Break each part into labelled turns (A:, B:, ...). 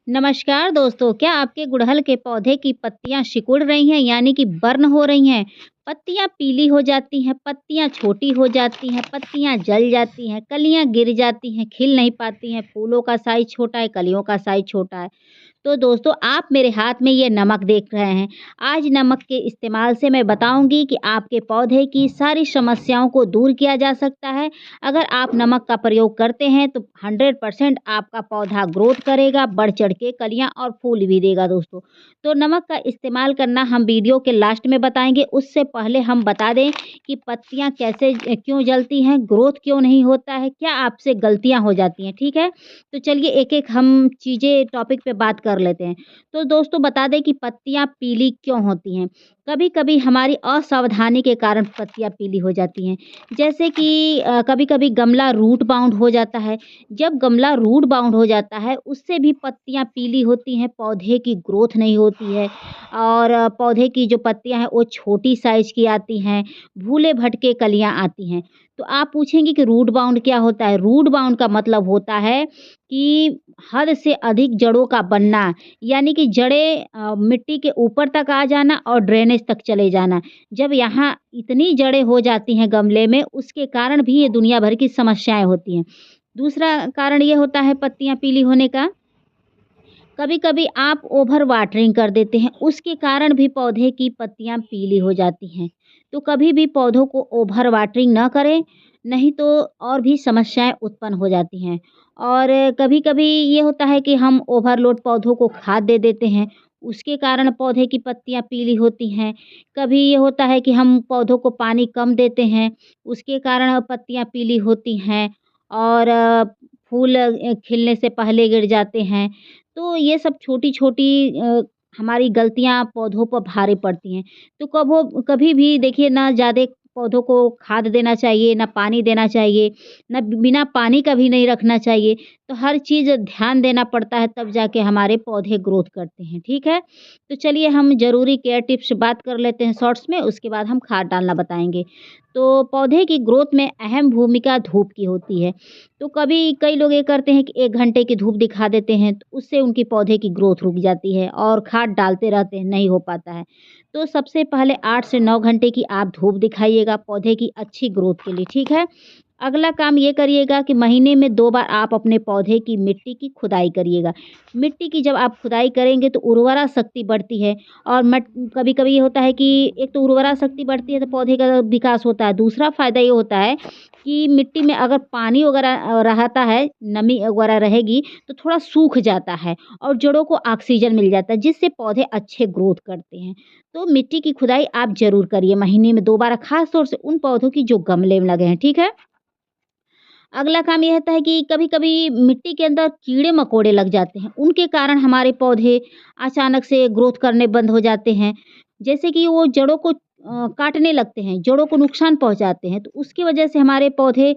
A: नमस्कार दोस्तों, क्या आपके गुड़हल के पौधे की पत्तियां सिकुड़ रही हैं यानी कि बर्न हो रही हैं? पत्तियां पीली हो जाती हैं, पत्तियां छोटी हो जाती हैं, पत्तियां जल जाती हैं, कलियां गिर जाती हैं, खिल नहीं पाती हैं, फूलों का साइज़ छोटा है, कलियों का साइज़ छोटा है। तो दोस्तों आप मेरे हाथ में ये नमक देख रहे हैं। आज नमक के इस्तेमाल से मैं बताऊँगी कि आपके पौधे की सारी समस्याओं को दूर किया जा सकता है। अगर आप नमक का प्रयोग करते हैं तो 100% आपका पौधा ग्रोथ करेगा, बढ़-चढ़ के कलियाँ और फूल भी देगा दोस्तों। तो नमक का इस्तेमाल करना हम वीडियो के लास्ट में बताएँगे, उससे पहले हम बता दें कि पत्तियाँ कैसे क्यों जलती हैं, ग्रोथ क्यों नहीं होता है, क्या आपसे गलतियाँ हो जाती हैं, ठीक है? तो चलिए एक-एक हम चीज़ें टॉपिक पे बात कर लेते हैं। तो दोस्तों बता दें कि पत्तियाँ पीली क्यों होती हैं? कभी-कभी हमारी असावधानी के कारण पत्तियाँ पीली हो जाती हैं। जैसे कि कभी-कभी गमला रूट बाउंड हो जाता है। जब गमला रूट बाउंड हो जाता है, उससे भी पत्तियाँ पीली होती हैं, पौधे की ग्रोथ नहीं होती है और पौधे की जो पत्तियाँ हैं, वो छोटी साइज़ की आती हैं, भूले-भटके कलियाँ आती हैं। तो आप पूछेंगे कि रूट बाउंड क्या होता है? रूट बाउंड का मतलब होता है कि हद से अधिक जड़ों का बनना, यानी कि जड़ें मिट्टी के ऊपर तक आ जाना और ड्रेनेज तक चले जाना। जब यहाँ इतनी जड़ें हो जाती हैं गमले में, उसके कारण भी ये दुनिया भर की समस्याएँ होती हैं। दूसरा कारण ये होता है पत्तियाँ पीली होने का, कभी-कभी आप ओवर वाटरिंग कर देते हैं, उसके कारण भी पौधे की पत्तियाँ पीली हो जाती हैं। तो कभी भी पौधों को ओवर वाटरिंग ना करें, नहीं तो और भी समस्याएँ उत्पन्न हो जाती हैं। और कभी-कभी ये होता है कि हम ओवरलोड पौधों को खाद दे देते हैं, उसके कारण पौधे की पत्तियाँ पीली होती हैं। कभी ये होता है कि हम पौधों को पानी कम देते हैं, उसके कारण पत्तियाँ पीली होती हैं और फूल खिलने से पहले गिर जाते हैं। तो ये सब छोटी-छोटी हमारी गलतियाँ पौधों पर भारी पड़ती हैं। तो कभी भी देखिए ना ज़्यादा पौधों को खाद देना चाहिए, ना पानी देना चाहिए, ना बिना पानी का भी नहीं रखना चाहिए। तो हर चीज़ ध्यान देना पड़ता है तब जाके हमारे पौधे ग्रोथ करते हैं, ठीक है? तो चलिए हम ज़रूरी केयर टिप्स बात कर लेते हैं शॉर्ट्स में, उसके बाद हम खाद डालना बताएँगे। तो पौधे की ग्रोथ में अहम भूमिका धूप की होती है। तो कभी कई लोग ये करते हैं कि 1 घंटे की धूप दिखा देते हैं, तो उससे उनके पौधे की ग्रोथ रुक जाती है और खाद डालते रहते हैं, नहीं हो पाता है। तो सबसे पहले 8 से 9 घंटे की आप धूप दिखाइएगा पौधे की अच्छी ग्रोथ के लिए, ठीक है? अगला काम ये करिएगा कि महीने में 2 बार आप अपने पौधे की मिट्टी की खुदाई करिएगा। मिट्टी की जब आप खुदाई करेंगे तो उर्वरा शक्ति बढ़ती है और मट कभी-कभी ये होता है कि एक तो उर्वरा शक्ति बढ़ती है तो पौधे का विकास होता है। दूसरा फ़ायदा ये होता है कि मिट्टी में अगर पानी वगैरह रहता है, नमी वगैरह रहेगी तो थोड़ा सूख जाता है और जड़ों को ऑक्सीजन मिल जाता है जिससे पौधे अच्छे ग्रोथ करते हैं। तो मिट्टी की खुदाई आप ज़रूर करिए महीने में 2 बार, ख़ास तौर से उन पौधों की जो गमले में लगे हैं, ठीक है? अगला काम ये होता है कि कभी-कभी मिट्टी के अंदर कीड़े-मकोड़े लग जाते हैं, उनके कारण हमारे पौधे अचानक से ग्रोथ करने बंद हो जाते हैं। जैसे कि वो जड़ों को काटने लगते हैं, जड़ों को नुकसान पहुँचाते हैं, तो उसकी वजह से हमारे पौधे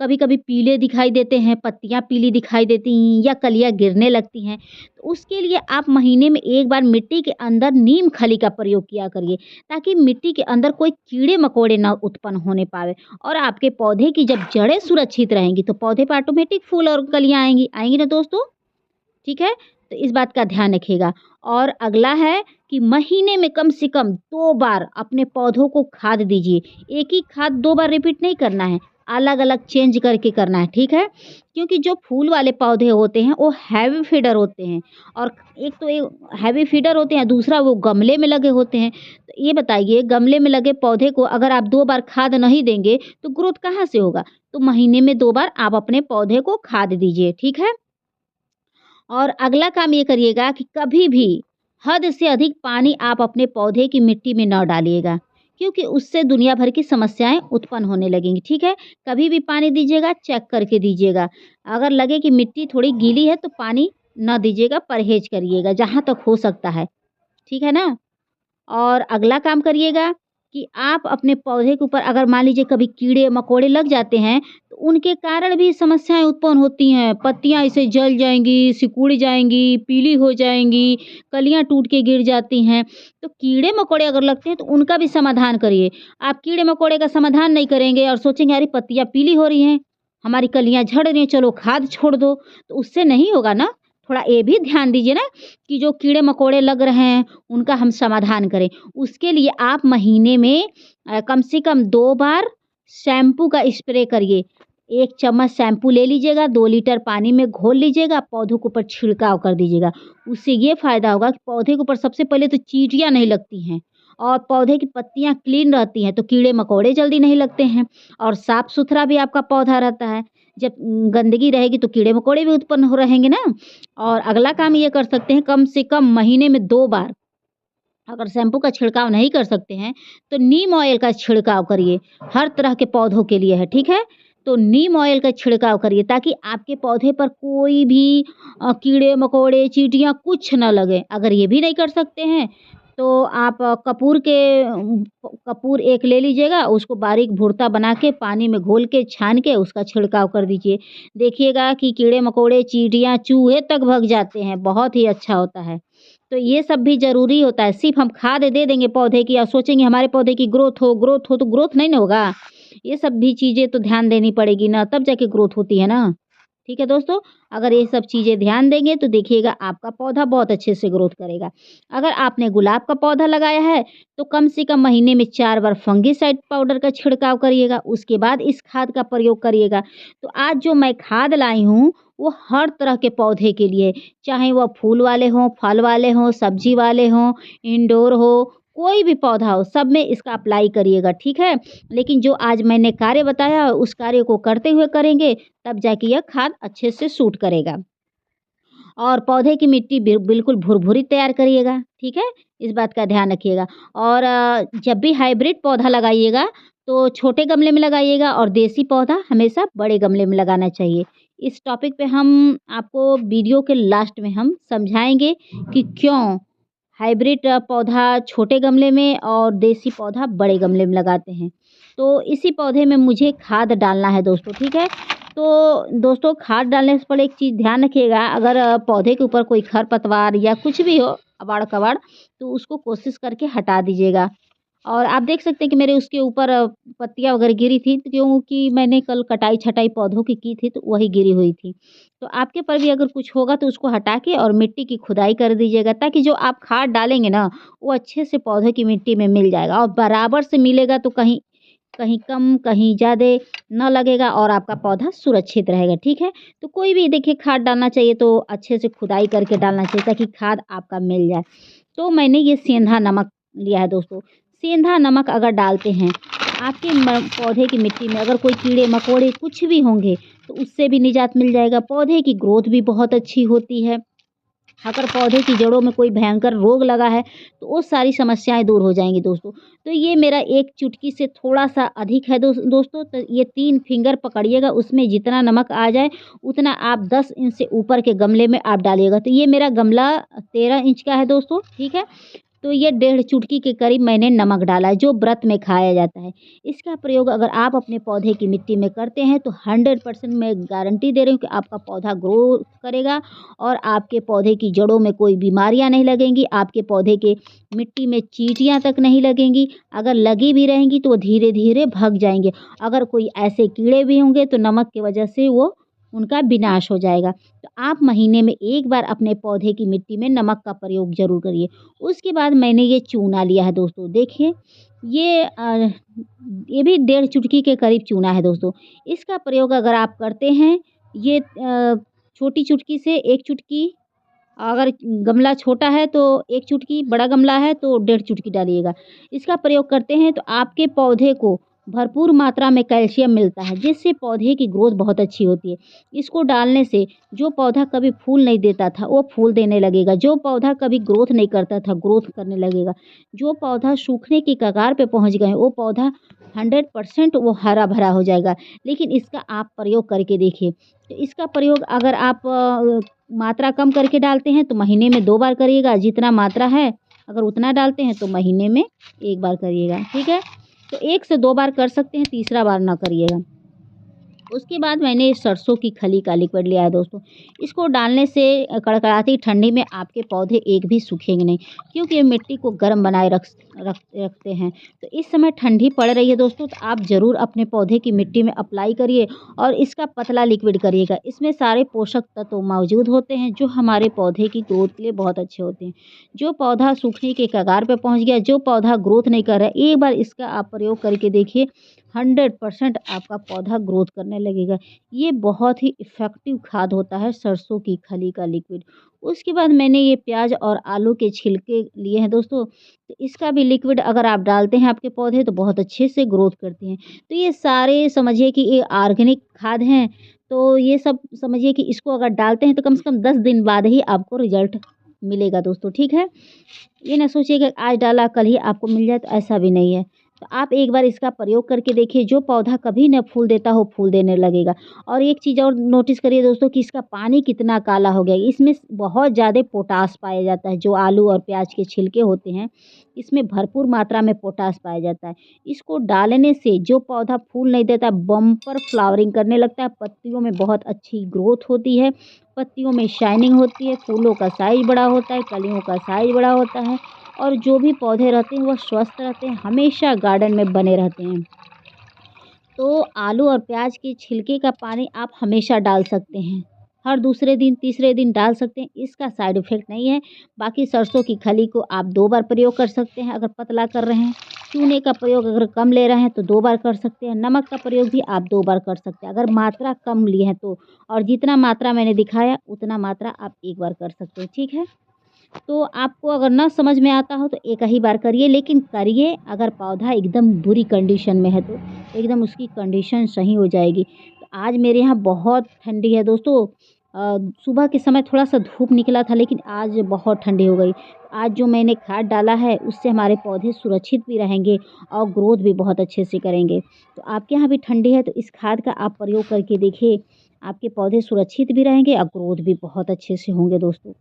A: कभी-कभी पीले दिखाई देते हैं, पत्तियाँ पीली दिखाई देती हैं या कलियाँ गिरने लगती हैं। तो उसके लिए आप महीने में 1 बार मिट्टी के अंदर नीम खली का प्रयोग किया करिए, ताकि मिट्टी के अंदर कोई कीड़े-मकोड़े ना उत्पन्न होने पाएँ। और आपके पौधे की जब जड़ें सुरक्षित रहेंगी तो पौधे पे ऑटोमेटिक फूल और कलियाँ आएँगी। आएँगी ना दोस्तों? ठीक है? तो इस बात का ध्यान रखिएगा। और अगला है कि महीने में कम से कम 2 बार अपने पौधों को खाद दीजिए। एक ही खाद 2 बार रिपीट नहीं करना है, अलग-अलग चेंज करके करना है, ठीक है? क्योंकि जो फूल वाले पौधे होते हैं वो हैवी फीडर होते हैं और एक तो ये हैवी फीडर होते हैं, दूसरा वो गमले में लगे होते हैं। तो ये बताइए गमले में लगे पौधे को अगर आप 2 बार खाद नहीं देंगे तो ग्रोथ कहाँ से होगा? तो महीने में 2 बार आप अपने पौधे को खाद दीजिए, ठीक है? और अगला काम ये करिएगा कि कभी भी हद से अधिक पानी आप अपने पौधे की मिट्टी में न डालिएगा, क्योंकि उससे दुनिया भर की समस्याएँ उत्पन्न होने लगेंगी, ठीक है? कभी भी पानी दीजिएगा, चेक करके दीजिएगा। अगर लगे कि मिट्टी थोड़ी गीली है, तो पानी ना दीजिएगा, परहेज़ करिएगा जहाँ तक हो सकता है, ठीक है ना? और अगला काम करिएगा कि आप अपने पौधे के ऊपर अगर मान लीजिए कभी कीड़े-मकोड़े लग जाते हैं, तो उनके कारण भी समस्याएँ उत्पन्न होती हैं। पत्तियाँ ऐसे जल जाएँगी, सिकुड़ जाएँगी, पीली हो जाएँगी, कलियाँ टूट के गिर जाती हैं। तो कीड़े-मकोड़े अगर लगते हैं तो उनका भी समाधान करिए। आप कीड़े-मकोड़े का समाधान नहीं करेंगे और सोचेंगे अरे पत्तियाँ पीली हो रही हैं, हमारी कलियाँ झड़ रही हैं, चलो खाद छोड़ दो, तो उससे नहीं होगा ना। थोड़ा ये भी ध्यान दीजिए ना कि जो कीड़े-मकोड़े लग रहे हैं, उनका हम समाधान करें। उसके लिए आप महीने में कम से कम 2 बार शैम्पू का स्प्रे करिए। 1 चम्मच शैम्पू ले लीजिएगा, 2 लीटर पानी में घोल लीजिएगा, पौधों के ऊपर छिड़काव कर दीजिएगा। उससे ये फ़ायदा होगा कि पौधे के ऊपर सबसे पहले तो चींटियाँ नहीं लगती हैं और पौधे की पत्तियाँ क्लीन रहती हैं, तो कीड़े-मकोड़े जल्दी नहीं लगते हैं और साफ-सुथरा भी आपका पौधा रहता है। जब गंदगी रहेगी तो कीड़े-मकोड़े भी उत्पन्न हो रहेंगे ना। और अगला काम ये कर सकते हैं, कम से कम महीने में 2 बार, अगर शैम्पू का छिड़काव नहीं कर सकते हैं, तो नीम ऑयल का छिड़काव करिए। हर तरह के पौधों के लिए है, ठीक है? तो नीम ऑयल का छिड़काव करिए ताकि आपके पौधे पर कोई भी कीड़े-मकोड़े, चींटियाँ कुछ ना लगे। अगर ये भी नहीं कर सकते हैं, तो आप कपूर एक ले लीजिएगा, उसको बारीक भुर्ता बना के पानी में घोल के, छान के उसका छिड़काव कर दीजिए। देखिएगा कि कीड़े-मकोड़े, चींटियाँ, चूहे तक भग जाते हैं, बहुत ही अच्छा होता है। तो ये सब भी ज़रूरी होता है। सिर्फ़ हम खाद दे देंगे पौधे की और सोचेंगे हमारे पौधे की ग्रोथ हो तो ग्रोथ नहीं ना होगा। ये सब भी चीज़ें तो ध्यान देनी पड़ेगी ना, तब जाके ग्रोथ होती है ना। ठीक है दोस्तों? अगर ये सब चीज़ें ध्यान देंगे तो देखिएगा आपका पौधा बहुत अच्छे से ग्रोथ करेगा। अगर आपने गुलाब का पौधा लगाया है तो कम से कम महीने में 4 बार फंगिसाइड पाउडर का छिड़काव करिएगा, उसके बाद इस खाद का प्रयोग करिएगा। तो आज जो मैं खाद लाई हूँ, वो हर तरह के पौधे के लिए, चाहे वह फूल वाले हों, फल वाले हों, सब्ज़ी वाले हों, इंडोर हो, कोई भी पौधा हो, सब में इसका अप्लाई करिएगा, ठीक है? लेकिन जो आज मैंने कार्य बताया उस कार्य को करते हुए करेंगे, तब जाके यह खाद अच्छे से सूट करेगा। और पौधे की मिट्टी बिल्कुल भुरभुरी तैयार करिएगा, ठीक है? इस बात का ध्यान रखिएगा। और जब भी हाइब्रिड पौधा लगाइएगा, तो छोटे गमले में लगाइएगा और देसी पौधा हमेशा बड़े गमले में लगाना चाहिए। इस टॉपिक पे हम आपको वीडियो के लास्ट में हम समझाएँगे कि क्यों हाइब्रिड पौधा छोटे गमले में और देसी पौधा बड़े गमले में लगाते हैं। तो इसी पौधे में मुझे खाद डालना है दोस्तों, ठीक है? तो दोस्तों खाद डालने से पहले एक चीज़ ध्यान रखिएगा, अगर पौधे के ऊपर कोई खरपतवार या कुछ भी हो अबाड़-कबाड़, तो उसको कोशिश करके हटा दीजिएगा। और आप देख सकते हैं कि मेरे उसके ऊपर पत्तियाँ वगैरह गिरी थी, तो क्योंकि मैंने कल कटाई-छँटाई पौधों की थी, तो वही गिरी हुई थी। तो आपके पर भी अगर कुछ होगा तो उसको हटा के और मिट्टी की खुदाई कर दीजिएगा, ताकि जो आप खाद डालेंगे ना, वो अच्छे से पौधे की मिट्टी में मिल जाएगा और बराबर से मिलेगा, तो कहीं कहीं कम, कहीं ज़्यादा ना लगेगा और आपका पौधा सुरक्षित रहेगा, ठीक है? तो कोई भी देखिए खाद डालना चाहिए तो अच्छे से खुदाई करके डालना चाहिए ताकि खाद आपका मिल जाए। तो मैंने ये सेंधा नमक लिया है दोस्तों। सेंधा नमक अगर डालते हैं, आपके पौधे की मिट्टी में अगर कोई कीड़े-मकोड़े कुछ भी होंगे, तो उससे भी निजात मिल जाएगा। पौधे की ग्रोथ भी बहुत अच्छी होती है। अगर पौधे की जड़ों में कोई भयंकर रोग लगा है, तो वो सारी समस्याएँ दूर हो जाएँगी दोस्तों। तो ये मेरा एक चुटकी से थोड़ा-सा अधिक है दोस्तों, तो ये 3 फिंगर पकड़िएगा, उसमें जितना नमक आ जाए, उतना आप 10 इंच से ऊपर के गमले में आप डालिएगा। तो ये मेरा गमला 13 इंच का है दोस्तों, ठीक है? तो ये डेढ़ चुटकी के करीब मैंने नमक डाला है, जो व्रत में खाया जाता है। इसका प्रयोग अगर आप अपने पौधे की मिट्टी में करते हैं, तो 100% मैं गारंटी दे रही हूँ कि आपका पौधा ग्रो करेगा और आपके पौधे की जड़ों में कोई बीमारियाँ नहीं लगेंगी, आपके पौधे के मिट्टी में चींटियाँ तक नहीं लगेंगी। अगर लगी भी रहेंगी, तो वो धीरे-धीरे भग जाएँगे। अगर कोई ऐसे कीड़े भी होंगे, तो नमक की वजह से वो उनका विनाश हो जाएगा। तो आप महीने में 1 बार अपने पौधे की मिट्टी में नमक का प्रयोग ज़रूर करिए। उसके बाद मैंने ये चूना लिया है दोस्तों, देखिए ये भी डेढ़ चुटकी के करीब चूना है दोस्तों। इसका प्रयोग अगर आप करते हैं, ये छोटी चुटकी से 1 चुटकी, अगर गमला छोटा है तो 1 चुटकी, बड़ा गमला है तो डेढ़ चुटकी डालिएगा। इसका प्रयोग करते हैं तो आपके पौधे को भरपूर मात्रा में कैल्शियम मिलता है, जिससे पौधे की ग्रोथ बहुत अच्छी होती है। इसको डालने से जो पौधा कभी फूल नहीं देता था, वो फूल देने लगेगा। जो पौधा कभी ग्रोथ नहीं करता था, ग्रोथ करने लगेगा। जो पौधा सूखने की कगार पे पहुँच गए, वो पौधा 100% वो हरा-भरा हो जाएगा। लेकिन इसका आप प्रयोग करके देखिए। तो इसका प्रयोग अगर आप मात्रा कम करके डालते हैं तो महीने में 2 बार करिएगा, जितना मात्रा है अगर उतना डालते हैं तो महीने में 1 बार करिएगा, ठीक है? तो 1 से 2 बार कर सकते हैं, तीसरा बार ना करिएगा। उसके बाद मैंने सरसों की खली का लिक्विड लिया है दोस्तों। इसको डालने से कड़कड़ाती ठंडी में आपके पौधे एक भी सूखेंगे नहीं, क्योंकि ये मिट्टी को गर्म बनाए रखते हैं। तो इस समय ठंडी पड़ रही है दोस्तों, तो आप ज़रूर अपने पौधे की मिट्टी में अप्लाई करिए और इसका पतला लिक्विड करिएगा। इसमें सारे पोषक तत्व मौजूद होते हैं जो हमारे पौधे की ग्रोथ के लिए बहुत अच्छे होते हैं। जो पौधा सूखने के कगार पे पहुँच गया, जो पौधा ग्रोथ नहीं कर रहा है, एक बार इसका आप प्रयोग करके देखिए, 100% आपका पौधा ग्रोथ करने लगेगा। ये बहुत ही इफ़ेक्टिव खाद होता है सरसों की खली का लिक्विड। उसके बाद मैंने ये प्याज़ और आलू के छिलके लिए हैं दोस्तों, तो इसका भी लिक्विड अगर आप डालते हैं आपके पौधे तो बहुत अच्छे से ग्रोथ करते हैं। तो ये सारे समझिए कि ये ऑर्गेनिक खाद हैं, तो ये सब समझिए कि इसको अगर डालते हैं तो कम से कम 10 दिन बाद ही आपको रिज़ल्ट मिलेगा दोस्तों, ठीक है? ये ना सोचिएगा आज डाला कल ही आपको मिल जाए, तो ऐसा भी नहीं है। तो आप एक बार इसका प्रयोग करके देखिए, जो पौधा कभी न फूल देता हो फूल देने लगेगा। और एक चीज़ और नोटिस करिए दोस्तों कि इसका पानी कितना काला हो गया है। इसमें बहुत ज़्यादा पोटाश पाया जाता है, जो आलू और प्याज के छिलके होते हैं, इसमें भरपूर मात्रा में पोटाश पाया जाता है। इसको डालने से जो पौधा फूल नहीं देता, बम्पर फ्लावरिंग करने लगता है, पत्तियों में बहुत अच्छी ग्रोथ होती है, पत्तियों में शाइनिंग होती है, फूलों का साइज़ बड़ा होता है, कलियों का साइज़ बड़ा होता है और जो भी पौधे रहते हैं वह स्वस्थ रहते हैं, हमेशा गार्डन में बने रहते हैं। तो आलू और प्याज के छिलके का पानी आप हमेशा डाल सकते हैं। हर दूसरे दिन, तीसरे दिन डाल सकते हैं, इसका साइड इफ़ेक्ट नहीं है। बाकी सरसों की खली को आप 2 बार प्रयोग कर सकते हैं अगर पतला कर रहे हैं। चूने का प्रयोग अगर कम ले रहे हैं तो 2 बार कर सकते हैं। नमक का प्रयोग भी आप 2 बार कर सकते हैं, अगर मात्रा कम लिए हैं तो। और जितना मात्रा मैंने दिखाया उतना मात्रा आप 1 बार कर सकते हैं, ठीक है? तो आपको अगर ना समझ में आता हो तो एक ही बार करिए, लेकिन करिए अगर पौधा एकदम बुरी कंडीशन में है तो एकदम उसकी कंडीशन सही हो जाएगी। तो आज मेरे यहाँ बहुत ठंडी है दोस्तों। सुबह के समय थोड़ा-सा धूप निकला था, लेकिन आज बहुत ठंडी हो गई। आज जो मैंने खाद डाला है उससे हमारे पौधे सुरक्षित भी रहेंगे और ग्रोथ भी बहुत अच्छे से करेंगे। तो आपके यहाँ भी ठंडी है तो इस खाद का आप प्रयोग करके देखिए, आपके पौधे सुरक्षित भी रहेंगे और ग्रोथ भी बहुत अच्छे से होंगे दोस्तों।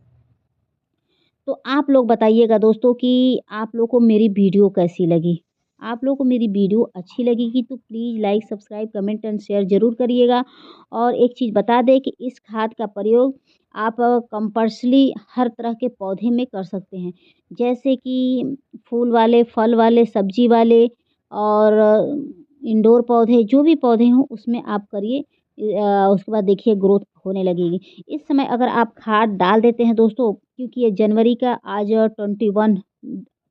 A: तो आप लोग बताइएगा दोस्तों कि आप लोग को मेरी वीडियो कैसी लगी? आप लोग को मेरी वीडियो अच्छी लगेगी तो please like, subscribe, comment and share ज़रूर करिएगा। और एक चीज़ बता दें कि इस खाद का प्रयोग आप कंपल्सरी हर तरह के पौधे में कर सकते हैं। जैसे कि फूल वाले, फल वाले, सब्ज़ी वाले और इंडोर पौधे, जो भी पौधे हों उसमें आप करिए। उसके बाद देखिए ग्रोथ होने लगेगी। इस समय अगर आप खाद डाल देते हैं दोस्तों, क्योंकि ये जनवरी का आज 21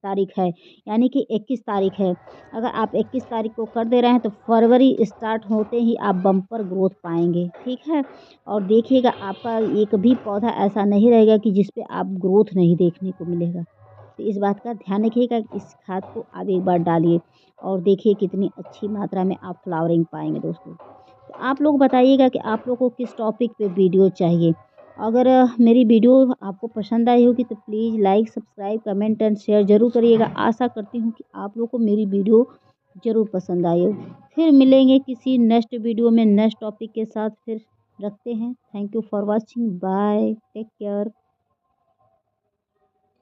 A: तारीख है, यानी कि 21 तारीख है। अगर आप 21 तारीख को कर दे रहे हैं तो फरवरी स्टार्ट होते ही आप बम्पर ग्रोथ पाएँगे, ठीक है? और देखिएगा आपका एक भी पौधा ऐसा नहीं रहेगा कि जिस पे आप ग्रोथ नहीं देखने को मिलेगा। तो इस बात का ध्यान रखिएगा कि इस खाद को आप एक बार डालिए और देखिए कितनी अच्छी मात्रा में आप फ्लावरिंग पाएँगे दोस्तों। तो आप लोग बताइएगा कि आप लोग को किस टॉपिक पे वीडियो चाहिए। अगर मेरी वीडियो आपको पसंद आई होगी तो please like, subscribe, comment and share ज़रूर करिएगा। आशा करती हूँ कि आप लोग को मेरी वीडियो ज़रूर पसंद आई हो। फिर मिलेंगे किसी नेक्स्ट वीडियो में नेक्स्ट टॉपिक के साथ, फिर रखते हैं। Thank you for watching. Bye, take care.